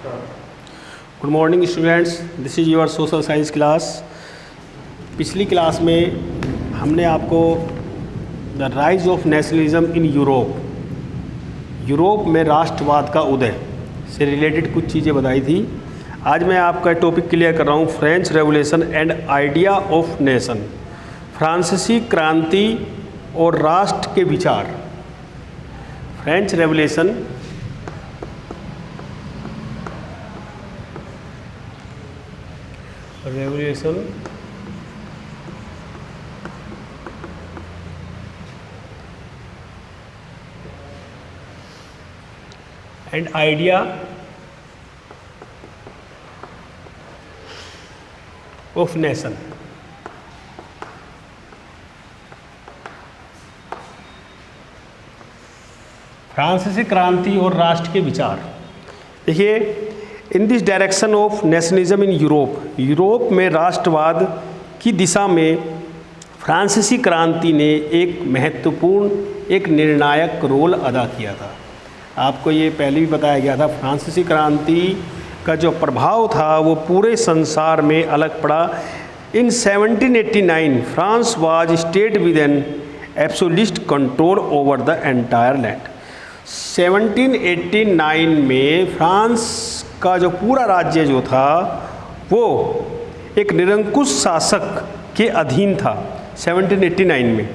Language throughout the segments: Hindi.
Good morning students, this is your social science class. पिछली क्लास में हमने आपको the rise of nationalism in Europe में राष्ट्रवाद का उदय से रिलेटेड कुछ चीज़ें बताई थी। आज मैं आपका टॉपिक क्लियर कर रहा हूँ, French revolution and idea of nation, फ्रांसीसी क्रांति और राष्ट्र के विचार। French revolution and idea of nation। फ्रांसीसी क्रांति और राष्ट्र के विचार। देखिए, in this direction of nationalism in Europe में राष्ट्रवाद की दिशा में फ्रांसीसी क्रांति ने एक महत्वपूर्ण, एक निर्णायक रोल अदा किया था। आपको ये पहले भी बताया गया था, फ्रांसीसी क्रांति का जो प्रभाव था वो पूरे संसार में अलग पड़ा। इन 1789 France was state with an absolute control over the entire land. 1789 में फ्रांस का जो पूरा राज्य जो था वो एक निरंकुश शासक के अधीन था 1789 में।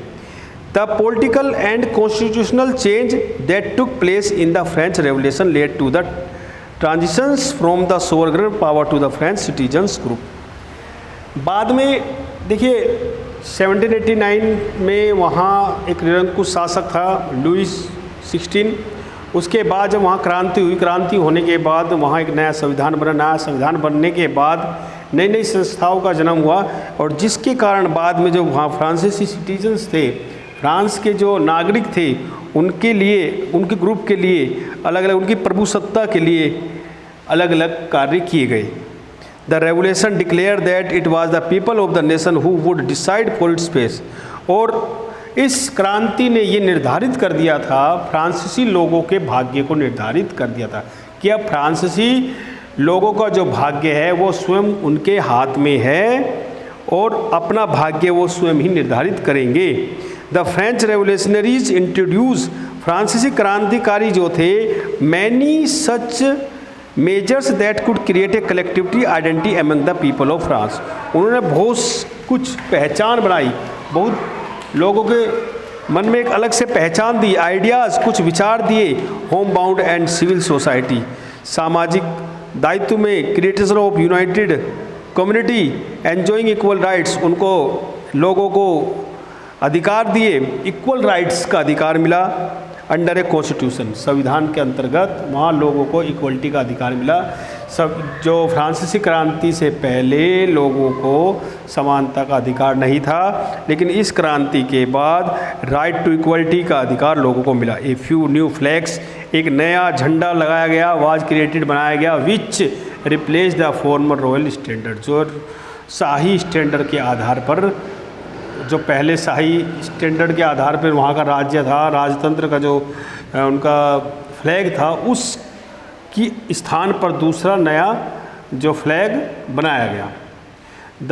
The political and constitutional change that took place in the French Revolution led to the transitions from the sovereign power to the French citizens group। बाद में देखिए 1789 में वहाँ एक निरंकुश शासक था लुईस 16। उसके बाद जब वहाँ क्रांति हुई, क्रांति होने के बाद वहाँ एक नया संविधान बना। नया संविधान बनने के बाद नई नई संस्थाओं का जन्म हुआ, और जिसके कारण बाद में जो वहाँ फ्रांसीसी सिटीजन्स थे, फ्रांस के जो नागरिक थे, उनके लिए, उनके ग्रुप के लिए अलग अलग, उनकी प्रभुसत्ता के लिए अलग अलग कार्य किए गए। The revolution declare that it was the people of the nation who would decide for its face. और इस क्रांति ने ये निर्धारित कर दिया था, फ्रांसीसी लोगों के भाग्य को निर्धारित कर दिया था कि अब फ्रांसीसी लोगों का जो भाग्य है वो स्वयं उनके हाथ में है और अपना भाग्य वो स्वयं ही निर्धारित करेंगे। द फ्रेंच रेवोल्यूशनरीज इंट्रोड्यूस, फ्रांसीसी क्रांतिकारी जो थे, many such measures that could create a collectivity identity among the people of France. उन्होंने बहुत कुछ पहचान बनाई, बहुत लोगों के मन में एक अलग से पहचान दी, आइडियाज़, कुछ विचार दिए। Home bound and civil society, सामाजिक दायित्व में creation of united community enjoying equal rights, उनको लोगों को अधिकार दिए, इक्वल राइट्स का अधिकार मिला अंडर ए कॉन्स्टिट्यूशन, संविधान के अंतर्गत वहाँ लोगों को इक्वलिटी का अधिकार मिला। सब जो फ्रांसीसी क्रांति से पहले लोगों को समानता का अधिकार नहीं था, लेकिन इस क्रांति के बाद राइट टू इक्वलिटी का अधिकार लोगों को मिला। ए फ्यू न्यू फ्लैग्स, एक नया झंडा लगाया गया, वाज क्रिएटेड, बनाया गया, which replace the former royal standard, जो शाही स्टैंडर्ड के आधार पर, जो पहले शाही स्टैंडर्ड के आधार पर वहाँ का राज्य था, राजतंत्र का जो उनका फ्लैग था, उस की स्थान पर दूसरा नया जो फ्लैग बनाया गया। The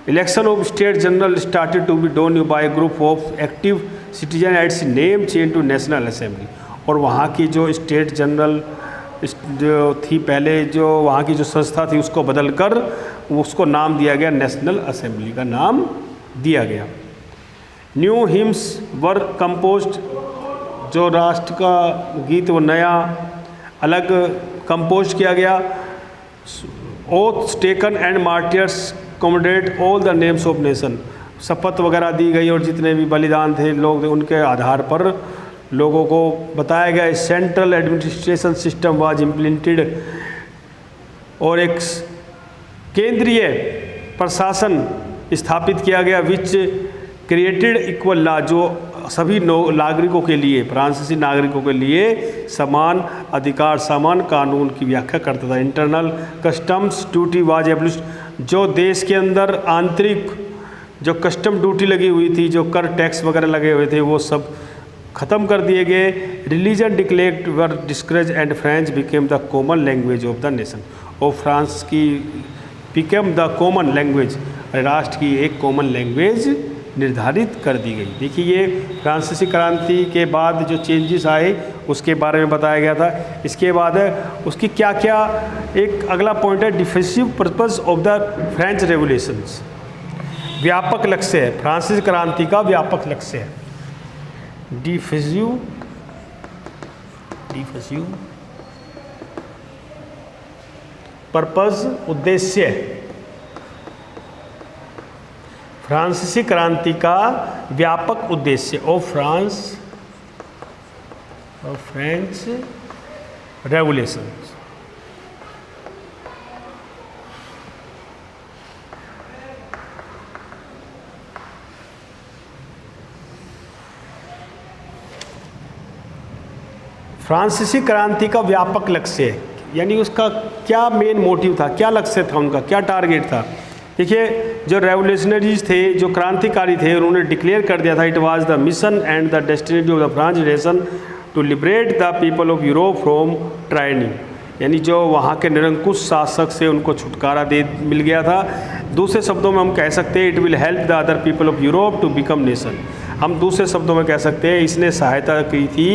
election of state general started to be done by group of active citizen its name change to national assembly. और वहाँ की जो स्टेट जनरल जो थी पहले, जो वहाँ की जो संस्था थी, उसको बदलकर उसको नाम दिया गया, नेशनल असेंबली का नाम दिया गया। न्यू हिम्स वर कंपोज्ड, जो राष्ट्र का गीत वो नया अलग कंपोज किया गया। Oaths taken and martyrs commemorated all the names of nation, शपथ वगैरह दी गई और जितने भी बलिदान थे लोग, उनके आधार पर लोगों को बताया गया। Central administration system was implemented, और एक केंद्रीय प्रशासन स्थापित किया गया, विच क्रिएटेड इक्वल लॉ, जो सभी नागरिकों के लिए, फ्रांसीसी नागरिकों के लिए समान अधिकार, समान कानून की व्याख्या करता था। Internal customs duty was abolished, जो देश के अंदर आंतरिक जो कस्टम ड्यूटी लगी हुई थी, जो कर टैक्स वगैरह लगे हुए थे, वो सब ख़त्म कर दिए गए। Religion declared were discourage and French became the common language of the nation. और फ्रांस की बिकेम द कॉमन लैंग्वेज, राष्ट्र की एक कॉमन लैंग्वेज निर्धारित कर दी गई। देखिए ये फ्रांसीसी क्रांति के बाद जो चेंजेस आए उसके बारे में बताया गया था। इसके बाद उसकी क्या क्या, एक अगला पॉइंट है defensive purpose of the French revolutions. व्यापक लक्ष्य है, फ्रांसीसी क्रांति का व्यापक लक्ष्य है। डिफेंसिव पर्पस, उद्देश्य, फ्रांसीसी क्रांति का व्यापक उद्देश्य ऑफ फ्रेंच रेवोल्यूशन। फ्रांसीसी क्रांति का व्यापक लक्ष्य, यानी उसका क्या मेन मोटिव था, क्या लक्ष्य था उनका, क्या टारगेट था। देखिए जो रेवोल्यूशनरीज थे, जो क्रांतिकारी थे, उन्होंने डिक्लेयर कर दिया था it was the mission and the destiny of the France nation to liberate the people of Europe from tyranny. यानी जो वहाँ के निरंकुश शासक से उनको छुटकारा दे मिल गया था। दूसरे शब्दों में हम कह सकते हैं it will help the other people of Europe to become nation. हम दूसरे शब्दों में कह सकते हैं इसने सहायता की थी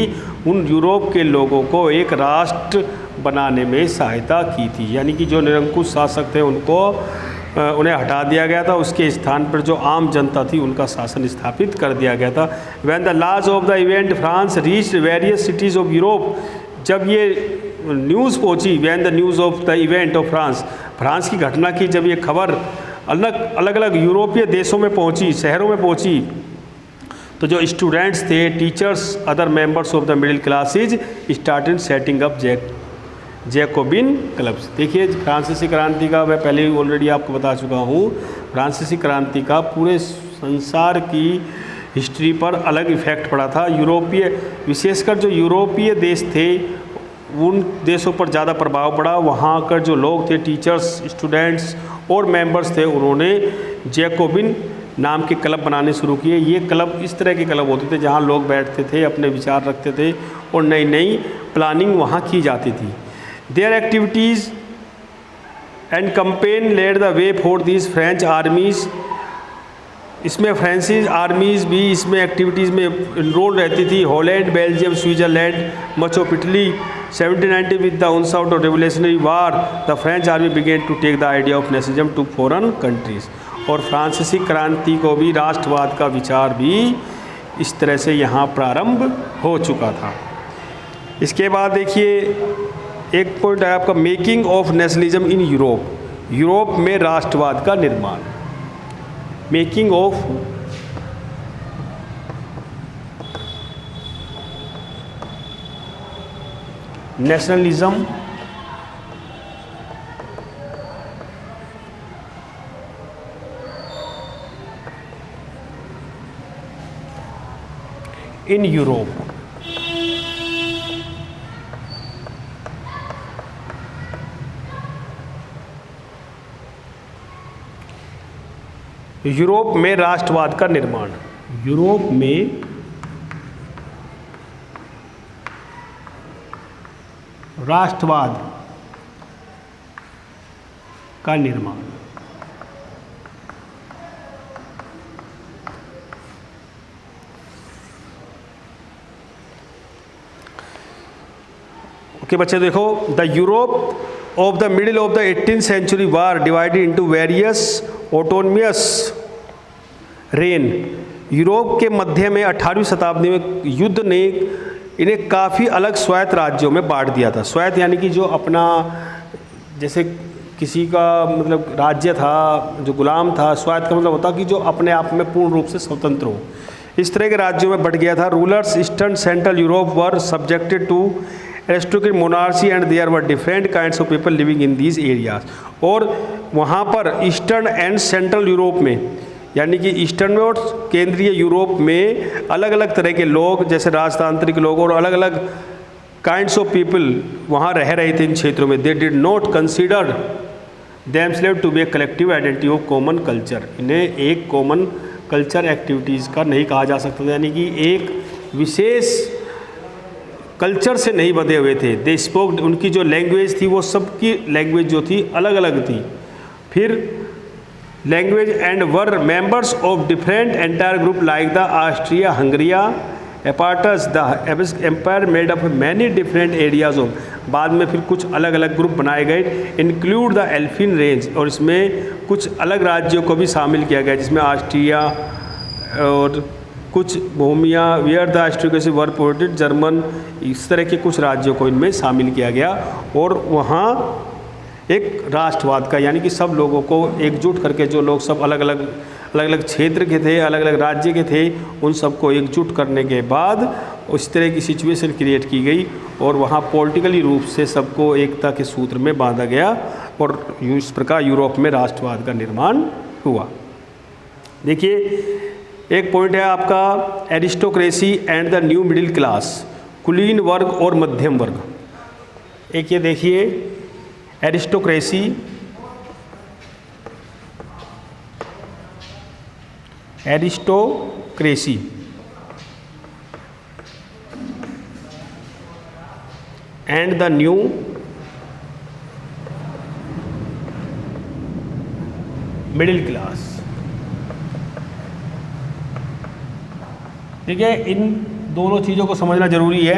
उन यूरोप के लोगों को एक राष्ट्र बनाने में सहायता की थी। यानी कि जो निरंकुश शासक थे उन्हें हटा दिया गया था, उसके स्थान पर जो आम जनता थी उनका शासन स्थापित कर दिया गया था। व्हेन द लाज of the event France reached various cities of Europe, जब ये न्यूज़ पहुंची, when the news of the event of France की घटना की जब ये खबर अलग अलग यूरोपीय देशों में पहुंची, शहरों में पहुंची, तो जो स्टूडेंट्स थे, teachers, other members of the middle classes started setting up Jacobian clubs. देखिए फ्रांसीसी क्रांति का मैं पहले ही ऑलरेडी आपको बता चुका हूँ, फ्रांसीसी क्रांति का पूरे संसार की हिस्ट्री पर अलग इफेक्ट पड़ा था। यूरोपीय, विशेषकर जो यूरोपीय देश थे उन देशों पर ज़्यादा प्रभाव पड़ा। वहाँ कर जो लोग थे, टीचर्स, स्टूडेंट्स और मेंबर्स थे, उन्होंने जैकोबिन नाम के क्लब बनाने शुरू किए। ये क्लब इस तरह के क्लब होते थे जहाँ लोग बैठते थे, अपने विचार रखते थे और नई नई प्लानिंग वहाँ की जाती थी। Their activities and campaign led the way for these French armies. इसमें फ्रांसीसी आर्मीज़ भी इसमें एक्टिविटीज़ में इनरोल रहती थी। Holland, Belgium, Switzerland, much of Italy. 1790 with the onset of revolutionary war the French army began to take the idea of nationalism to foreign countries। और फ्रांसीसी क्रांति को भी राष्ट्रवाद का विचार भी इस तरह से यहाँ प्रारंभ हो चुका था। इसके बाद देखिए एक पॉइंट है आपका making of nationalism in Europe. Europe में राष्ट्रवाद का निर्माण, making of nationalism in Europe. Europe में राष्ट्रवाद का निर्माण, यूरोप में राष्ट्रवाद का निर्माण। ओके बच्चे देखो, the Europe of the middle of the 18th century war divided into various autonomous reign। Europe के मध्य में 18वीं शताब्दी में युद्ध ने इन्हें काफ़ी अलग स्वायत्त राज्यों में बांट दिया था। स्वायत्त यानी कि जो अपना, जैसे किसी का मतलब राज्य था जो गुलाम था, स्वायत्त का मतलब होता कि जो अपने आप में पूर्ण रूप से स्वतंत्र हो। इस तरह के राज्यों में बट गया था। Rulers eastern central Europe were subjected to aristocratic monarchy and there were different kinds of people living in these areas. और वहाँ पर ईस्टर्न एंड सेंट्रल यूरोप में, यानी कि ईस्टर्न में और केंद्रीय यूरोप में अलग अलग तरह के लोग, जैसे राजतांत्रिक लोग और अलग अलग काइंड्स ऑफ पीपल वहाँ रह रहे थे इन क्षेत्रों में। They did not consider themselves to be a collective identity of common culture. इन्हें एक कॉमन कल्चर एक्टिविटीज़ का नहीं कहा जा सकता था, यानी कि एक विशेष कल्चर से नहीं बंधे हुए थे। दे स्पोक, उनकी जो लैंग्वेज थी वो सबकी लैंग्वेज जो थी अलग अलग थी। फिर language and were members of different entire group like the Austria Hungaria aparts the empire made up many different areas of, बाद में फिर कुछ अलग अलग ग्रुप बनाए गए, इंक्लूड द एल्फिन रेंज, और इसमें कुछ अलग राज्यों को भी शामिल किया गया जिसमें ऑस्ट्रिया और कुछ Bohemia where the Austrians were ported German, इस तरह के कुछ राज्यों को इनमें शामिल किया गया। और वहाँ एक राष्ट्रवाद का, यानी कि सब लोगों को एकजुट करके, जो लोग सब अलग अलग क्षेत्र के थे, अलग अलग राज्य के थे, उन सबको एकजुट करने के बाद उस तरह की सिचुएशन क्रिएट की गई और वहाँ पॉलिटिकली रूप से सबको एकता के सूत्र में बांधा गया और इस प्रकार यूरोप में राष्ट्रवाद का निर्माण हुआ। देखिए, एक पॉइंट है आपका aristocracy and the new middle class, कुलीन वर्ग और मध्यम वर्ग। एक ये देखिए aristocracy, aristocracy and the new middle class. ठीक है, इन दोनों चीज़ों को समझना जरूरी है।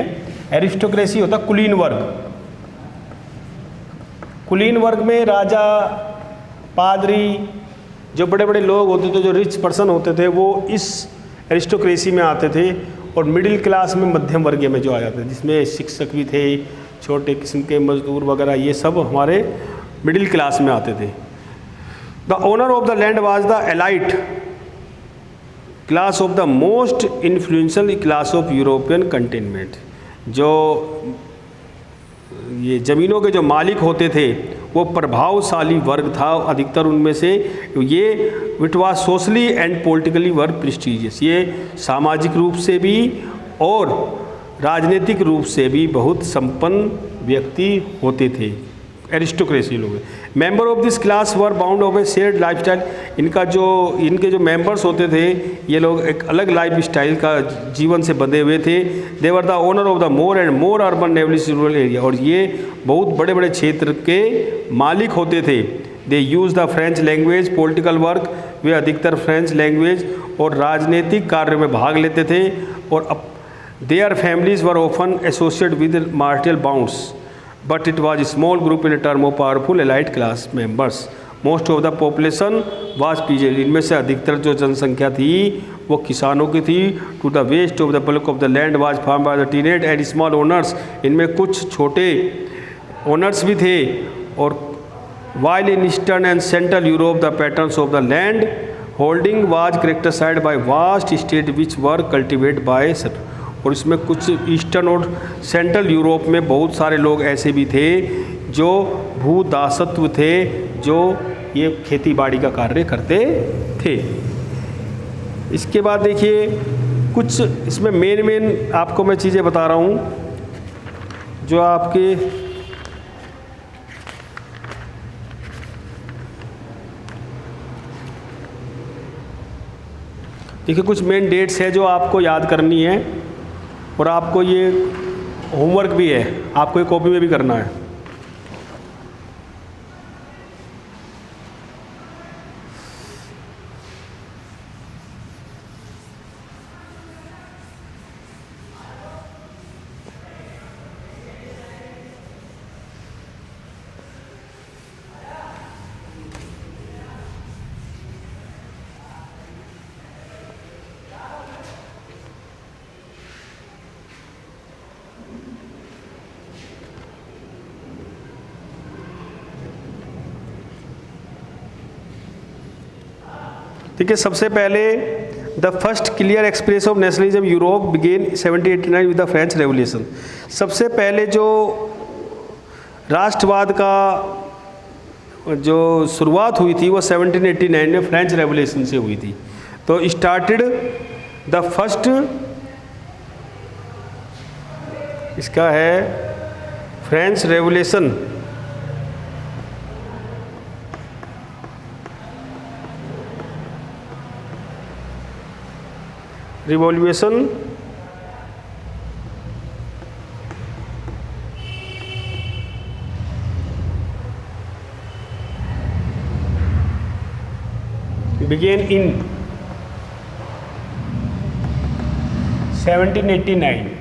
एरिस्टोक्रेसी होता कुलीन वर्ग। कुलीन वर्ग में राजा, पादरी, जो बड़े बड़े लोग होते थे, जो रिच पर्सन होते थे, वो इस एरिस्टोक्रेसी में आते थे। और मिडिल क्लास में मध्यम वर्गीय में जो आ जाते थे, जिसमें शिक्षक भी थे, छोटे किस्म के मजदूर वगैरह, ये सब हमारे मिडिल क्लास में आते थे। The owner of the land was the elite class of the most influential class of European containment. जो ये ज़मीनों के जो मालिक होते थे वो प्रभावशाली वर्ग था, अधिकतर उनमें से ये it was socially and politically work prestigious, ये सामाजिक रूप से भी और राजनीतिक रूप से भी बहुत संपन्न व्यक्ति होते थे, एरिस्टोक्रेसी लोग। Member of this class were bound of A shared lifestyle, इनके जो मेंबर्स होते थे ये लोग एक अलग लाइफ स्टाइल का जीवन से बंधे हुए थे। They were the owner of the more and more urban rural area, और ये बहुत बड़े बड़े क्षेत्र के मालिक होते थे। They use the French language political work, वे अधिकतर फ्रेंच लैंग्वेज और राजनीतिक कार्यों में भाग लेते थे। और their families were often associated with martial bounds, but it was a small group in a term of powerful elite class members. Most of the population was peasant. इनमें से अधिकतर जो जनसंख्या थी वो किसानों की थी। To the west of the bulk of the land was farmed by the tenant and small owners. इनमें कुछ छोटे owners भी थे। और while in eastern and central Europe the patterns of the land holding was characterized by vast estates which were cultivated by और इसमें कुछ ईस्टर्न और सेंट्रल यूरोप में बहुत सारे लोग ऐसे भी थे जो भूदासत्व थे, जो ये खेती बाड़ी का कार्य करते थे। इसके बाद देखिए कुछ इसमें मेन आपको मैं चीज़ें बता रहा हूँ जो आपके देखिए कुछ मेन डेट्स है जो आपको याद करनी है और आपको ये होमवर्क भी है, आपको ये कॉपी में भी करना है। ठीक है, सबसे पहले the first clear express of nationalism Europe began 1789 with the French revolution. सबसे पहले जो राष्ट्रवाद का जो शुरुआत हुई थी वो 1789 में फ्रेंच रेवोल्यूशन से हुई थी। तो स्टार्टेड द फर्स्ट, इसका है French revolution began in 1789.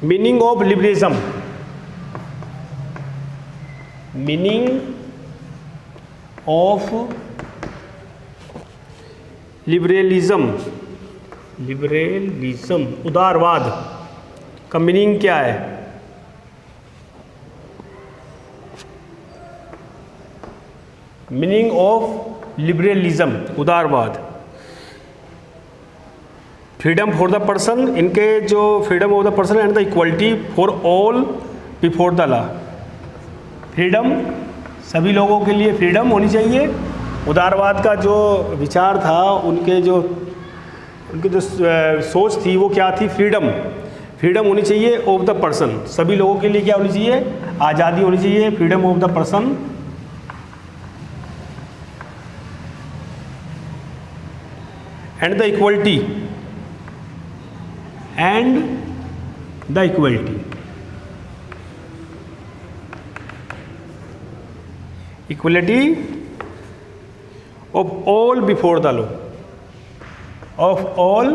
Meaning of liberalism. Meaning of liberalism, उदारवाद का मीनिंग क्या है? मीनिंग ऑफ लिबरलिज्म, उदारवाद। फ्रीडम फॉर द पर्सन, इनके जो freedom of the person and the equality for all before the law. Freedom, सभी लोगों के लिए फ्रीडम होनी चाहिए। उदारवाद का जो विचार था, उनके जो सोच थी वो क्या थी? फ्रीडम होनी चाहिए ऑफ द पर्सन, सभी लोगों के लिए क्या होनी चाहिए? आज़ादी होनी चाहिए, freedom of the person and the equality equality of all before the law, of all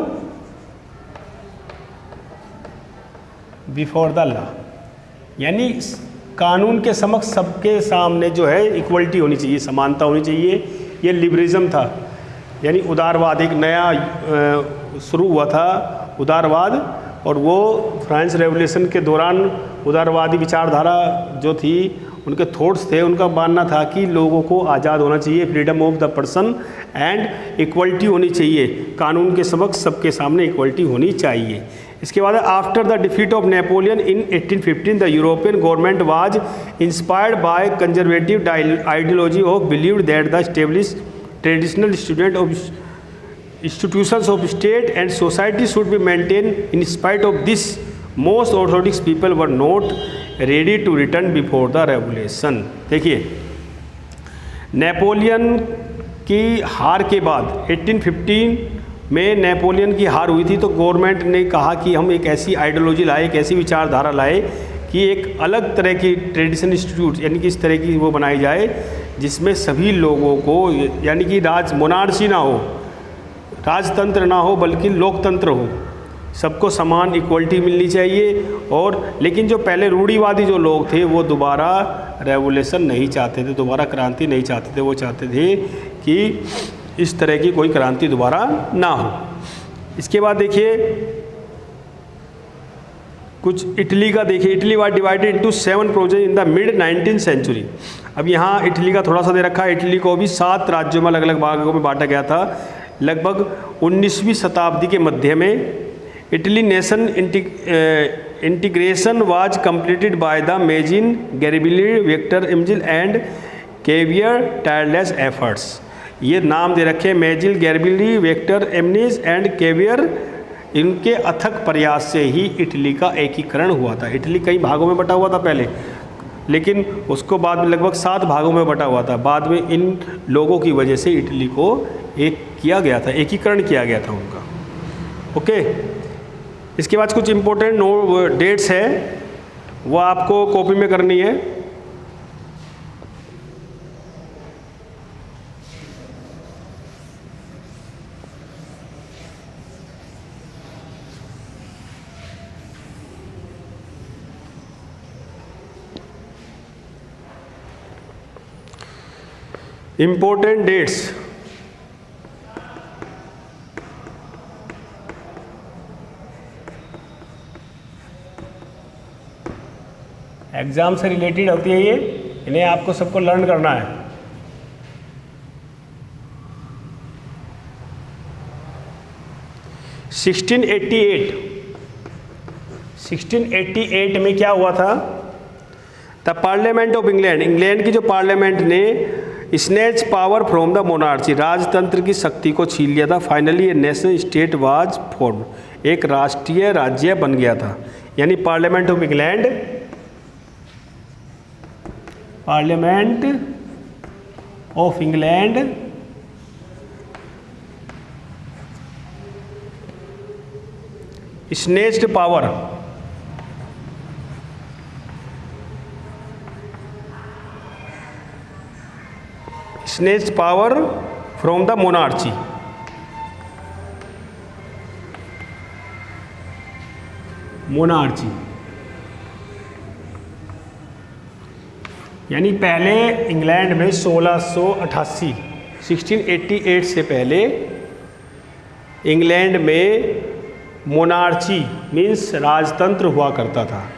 before the law, यानी कानून के समक्ष सबके सामने जो है इक्वलिटी होनी चाहिए, समानता होनी चाहिए। ये लिबरलिज्म था, यानी उदारवाद, एक नया शुरू हुआ था उदारवाद, और वो फ्रांस रेवोल्यूशन के दौरान उदारवादी विचारधारा जो थी, उनके थॉट्स थे, उनका मानना था कि लोगों को आज़ाद होना चाहिए, freedom of the person and equality होनी चाहिए, कानून के समक्ष सबके सामने इक्वलिटी होनी चाहिए। इसके बाद after the defeat of Napoleon in 1815 the European government was inspired by conservative ideology of believed that the establish traditional student of institutions of state and society should be maintained. In spite of this, most orthodox people were not ready to return before the revolution. देखिए, नेपोलियन की हार के बाद 1815 में नेपोलियन की हार हुई थी, तो गवर्नमेंट ने कहा कि हम एक ऐसी आइडियोलॉजी लाए, एक ऐसी विचारधारा लाए कि एक अलग तरह की ट्रेडिशन इंस्टीट्यूट, यानी कि इस तरह की वो बनाई जाए जिसमें सभी लोगों को, यानी कि मोनार्ची ना हो, राजतंत्र ना हो, बल्कि लोकतंत्र हो, सबको समान इक्वलिटी मिलनी चाहिए। और लेकिन जो पहले रूढ़िवादी जो लोग थे वो दोबारा रेवोल्यूशन नहीं चाहते थे, दोबारा क्रांति नहीं चाहते थे, वो चाहते थे कि इस तरह की कोई क्रांति दोबारा ना हो। इसके बाद देखिए कुछ इटली का, देखिए Italy was divided into 7 provinces in the mid 19th century. अब यहाँ इटली का थोड़ा सा दे रखा है, इटली को भी 7 राज्यों में अलग अलग भागों में बांटा गया था। लगभग 19वीं शताब्दी के मध्य में Italy nation integration was completed by the Mazzini Garibaldi Victor Emmanuel and Cavour tireless efforts. ये नाम दे रखे Mazzini Garibaldi Victor Emmanuel and Cavour, इनके अथक प्रयास से ही इटली का एकीकरण हुआ था। इटली कई भागों में बटा हुआ था पहले, लेकिन उसको बाद में लगभग 7 भागों में बटा हुआ था। बाद में इन लोगों की वजह से इटली को एक किया गया था, एकीकरण किया गया था उनका। ओके, इसके बाद कुछ इम्पोर्टेंट डेट्स है, वो आपको कॉपी में करनी है। इम्पोर्टेंट डेट्स, एग्ज़ाम से रिलेटेड होती है ये, इन्हें आपको सबको लर्न करना है। (1688) में क्या हुआ था? The parliament of England, England की जो पार्लियामेंट ने snatch power from the monarchy, राजतंत्र की शक्ति को छीन लिया था। Finally a national state was form, एक राष्ट्रीय राज्य बन गया था। यानी parliament of England, parliament of England snatched power from the monarchy. यानी पहले इंग्लैंड में 1688 से पहले इंग्लैंड में मोनार्ची मीन्स राजतंत्र हुआ करता था,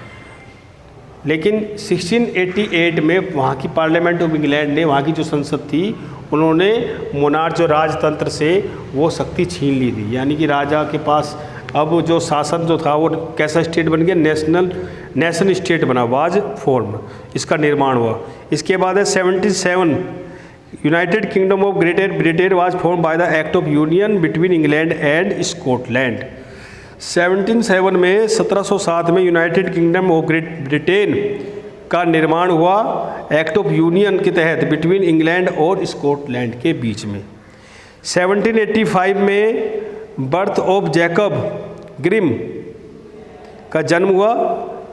लेकिन 1688 में वहाँ की पार्लियामेंट ऑफ इंग्लैंड ने, वहाँ की जो संसद थी, उन्होंने मोनार्च जो राजतंत्र से वो शक्ति छीन ली थी। यानी कि राजा के पास अब जो शासन जो था वो कैसा स्टेट बन गया, नेशन स्टेट बना, वाज फॉर्म, इसका निर्माण हुआ। इसके बाद है 77 United kingdom of greater Britain was form by the act of union between England and Scotland. 1707 में 1707 में United kingdom of great Britain का निर्माण हुआ एक्ट ऑफ यूनियन के तहत बिटवीन इंग्लैंड और स्कॉटलैंड के बीच में। 1785 में बर्थ ऑफ जैकब ग्रिम का जन्म हुआ।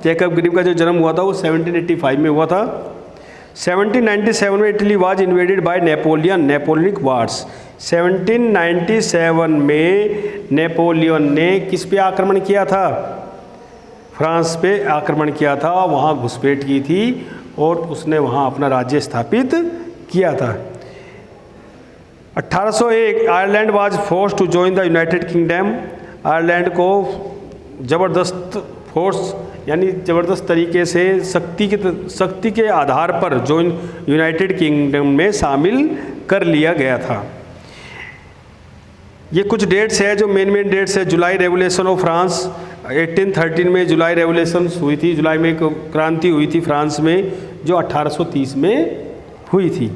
जैकब ग्रिम का जो जन्म हुआ था वो 1785 में हुआ था। 1797 में Italy was invaded by Napoleonic wars. 1797 में नेपोलियन ने किस पे आक्रमण किया था? फ्रांस पे आक्रमण किया था, वहाँ घुसपैठ की थी और उसने वहाँ अपना राज्य स्थापित किया था। 1801 Ireland was force to join the United Kingdom. Ireland को ज़बरदस्त फोर्स यानी ज़बरदस्त तरीके से शक्ति के आधार पर जॉइन यूनाइटेड किंगडम में शामिल कर लिया गया था। ये कुछ डेट्स है जो मेन डेट्स है। जुलाई रेवोल्यूशन ऑफ फ्रांस 1813 में जुलाई रेवोल्यूशन हुई थी, जुलाई में एक क्रांति हुई थी फ्रांस में जो 1830 में हुई थी।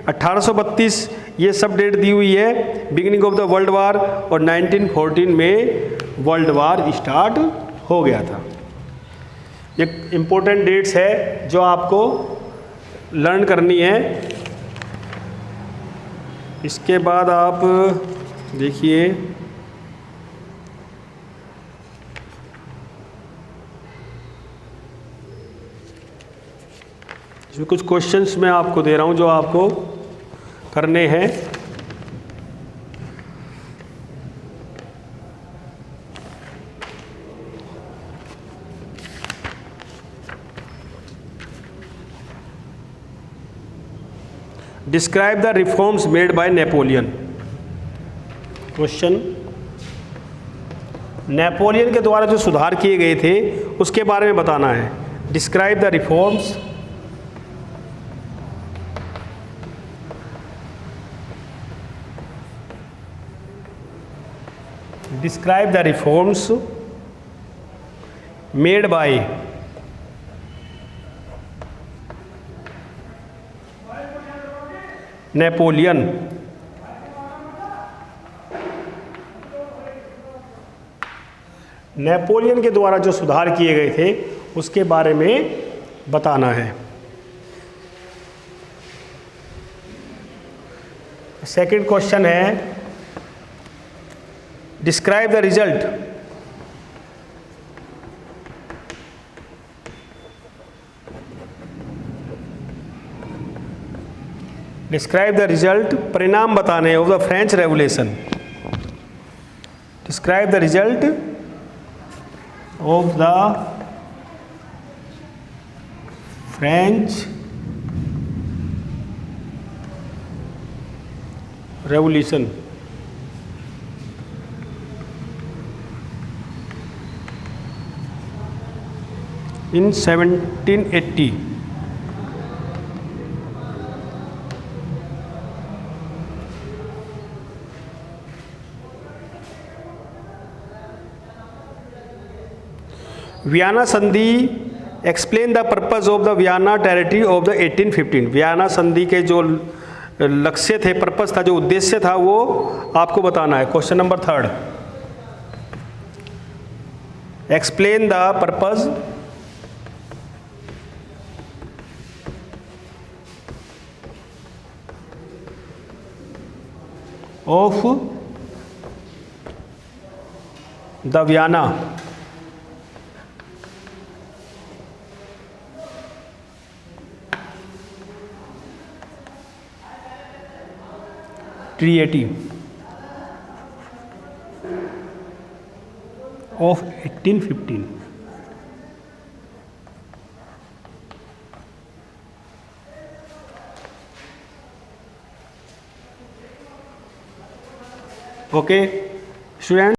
1832 ये सब डेट दी हुई है। Beginning of the world war और 1914 में वर्ल्ड वार स्टार्ट हो गया था। ये इम्पोर्टेंट डेट्स है जो आपको लर्न करनी है। इसके बाद आप देखिए इसमें कुछ क्वेश्चंस मैं आपको दे रहा हूं जो आपको करने हैं। Describe the reforms made by Napoleon. Question, Napoleon के द्वारा जो सुधार किए गए थे उसके बारे में बताना है। Describe the reforms made by Napoleon. Napoleon के द्वारा जो सुधार किए गए थे उसके बारे में बताना है। सेकंड क्वेश्चन है डिस्क्राइब द रिजल्ट परिणाम बताने of the French revolution. Describe the result of the French revolution. in 1780। Vienna संधि explain the purpose of the Vienna territory of the 1815। Vienna संधि के जो लक्ष्य थे, पर्पस था, जो उद्देश्य था, वो आपको बताना है। Question number 3, explain the purpose of the Vienna treaty of 1815। Okay student.